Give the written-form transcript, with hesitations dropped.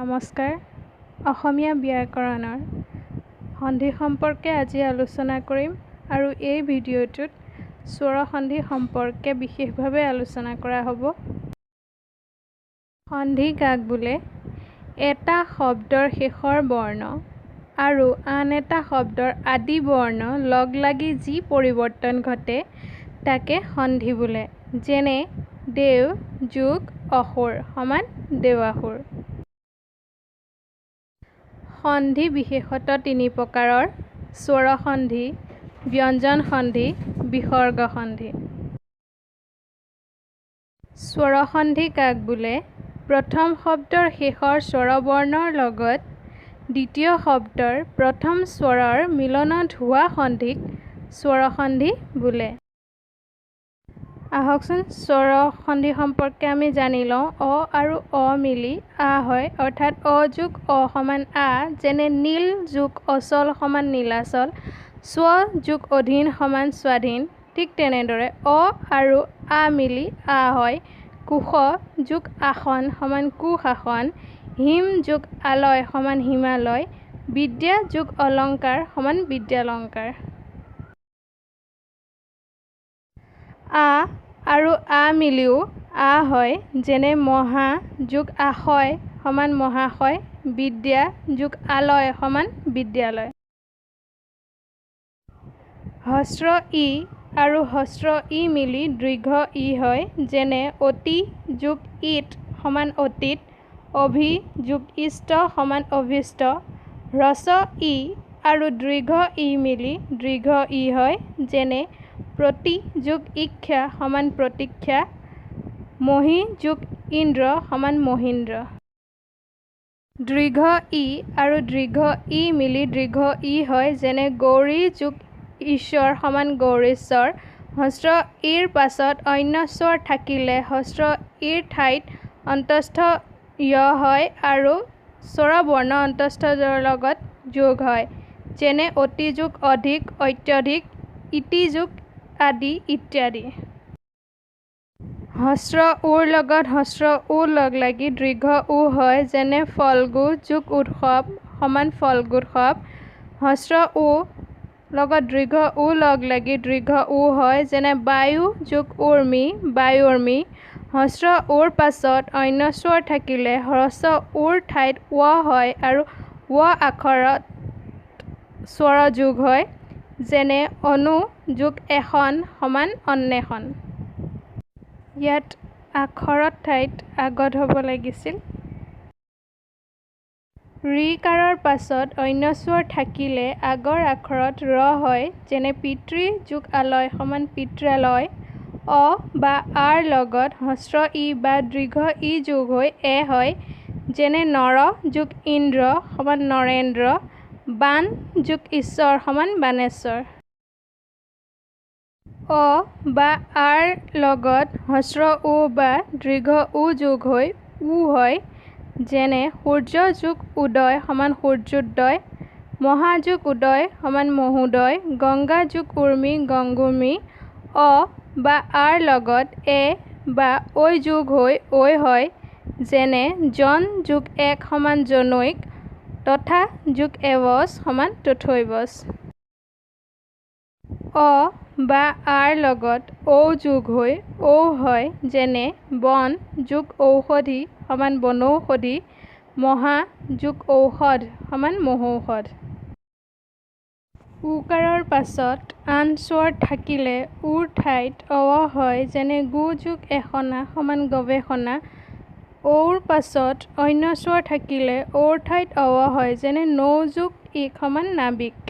নমস্কাৰ। অসমীয়া ব্যাকৰণৰ সন্ধি সম্পৰ্কে আজি আলোচনা কৰিম আৰু এই ভিডিঅ'টোত স্বৰ সন্ধি সম্পৰ্কে বিশেষভাৱে আলোচনা কৰা হ'ব। সন্ধি কাক বোলে? এটা শব্দৰ শেষৰ বৰ্ণ আৰু আন এটা শব্দৰ আদি বৰ্ণ লগ লাগি যি পৰিৱৰ্তন ঘটে তাকে সন্ধি বোলে। যেনে দেও যোগ অসুৰ সমান দেৱাসুৰ। সন্ধি বিশেষতঃ তিনি প্ৰকাৰৰ: স্বৰ সন্ধি, ব্যঞ্জন সন্ধি, বিসৰ্গ সন্ধি। স্বৰ সন্ধি কাক বোলে? প্ৰথম শব্দৰ শেষৰ স্বৰবৰ্ণৰ লগত দ্বিতীয় শব্দৰ প্ৰথম স্বৰৰ মিলনত হোৱা সন্ধিক স্বৰ সন্ধি বোলে। আহকচোন স্বৰ সন্ধি সম্পৰ্কে আমি জানি লওঁ। অ আৰু অ মিলি আ হয়, অৰ্থাৎ অ যোগ অ সমান আ। যেনে নীল যোগ অচল সমান নীলাচল, স্ব যোগ অধীন সমান স্বাধীন। ঠিক তেনেদৰে অ আৰু আ মিলি আ হয়, কুশ যোগ আসন সমান কুশাসন, হিম যোগ আলয় সমান হিমালয়, বিদ্যা যোগ অলংকাৰ সমান বিদ্যালংকাৰ। আ আৰু আ মিলিও আ হয়, যেনে মহা যোগ আশয় সমান মহাশয়, বিদ্যা যোগ আলয় সমান বিদ্যালয়। হস্ৰ ই আৰু হস্ৰ ই মিলি দীৰ্ঘ ই হয়, যেনে অতি যোগ ইত সমান অতীত, অভি যোগ ইষ্ট সমান অভীষ্ট। হ্ৰস্ব ই আৰু দীৰ্ঘ ই মিলি দীৰ্ঘ ই হয়, যেনে প্ৰতি যোগ ঈক্ষা সমান প্ৰতীক্ষা, মহী যোগ ইন্দ্ৰ সমান মহীন্দ্ৰ। দীৰ্ঘ ই আৰু দীৰ্ঘ ই মিলি দীৰ্ঘ ই হয়, যেনে গৌৰী যোগ ঈশ্বৰ সমান গৌৰীশ্বৰ। হস্ৰ ইৰ পাছত অন্য স্বৰ থাকিলে হস্ৰ ইৰ ঠাইত অন্তস্থ য় হয় আৰু স্বৰবৰ্ণ অন্তস্থ য়ৰ লগত যোগ হয়, যেনে অতি যোগ অধিক, অত্যধিক, ইতি যোগ আদি ইত্যাদি। হস্ৰ উৰ লগত হস্ৰ উ লগ লাগি দীৰ্ঘ উ হয়, যেনে ফল্গু যোগ উৎসৱ সমান ফল্গোৎসৱ। হস্ৰ উ লগত দীৰ্ঘ উ লগ লাগি দীৰ্ঘ উ হয়, যেনে বায়ু যোগ উৰ্মি বায়োৰ্মি। হস্ৰ উৰ পাছত অন্য স্বৰ থাকিলে হ্ৰস্ব উৰ ঠাইত ৱ হয় আৰু ৱ আখৰত স্বৰ যোগ হয়, যেনে অনু যোগ এখন সমান অন্বেষণ। ইয়াত আখৰৰ ঠাইত আগত হ'ব লাগিছিল। ঋকাৰৰ পাছত অন্য স্বৰ থাকিলে আগৰ আখৰত ৰ হয়, যেনে পিতৃ যোগ আলয় সমান পিত্ৰালয়। অ বা আৰ লগত হস্ৰ ই বা দীৰ্ঘ ই যোগ হৈ এ হয়, যেনে নৰ যোগ ইন্দ্ৰ সমান নৰেন্দ্ৰ, বাণ যোগ ঈশ্বৰ সমান বাণেশ্বৰ। অ বা আৰ লগত হস্ৰ উ বা দীৰ্ঘ উ যোগ হৈ ও হয়, যেনে সূৰ্য যোগ উদয় সমান সূৰ্যোদয়, মহা যোগ উদয় সমান মহোদয়, গংগা যোগ উৰ্মি গংগোৰ্মি। অ বা আৰ লগত এ বা ঐ যোগ হৈ ঐ হয়, যেনে জন যোগ এক সমান জনৈক, তথা যোগ এবচ সমান তথৈবচ। অ বা আৰ লগত ঔ যোগ হৈ ঔ হয়, যেনে বন যোগ ঔষধি সমান বনৌষধি, মহা যোগ ঔষধ সমান মহৌষধ। উকাৰৰ পাছত আন স্বৰ থাকিলে উৰ ঠাইত অ হয়, যেনে গো যোগ এষণা সমান গৱেষণা। ঔৰ পাছত অন্য স্বৰ থাকিলে ঔৰ ঠাইত অ হয়, যেনে নৌ যোগ ইক সমান নাবিক।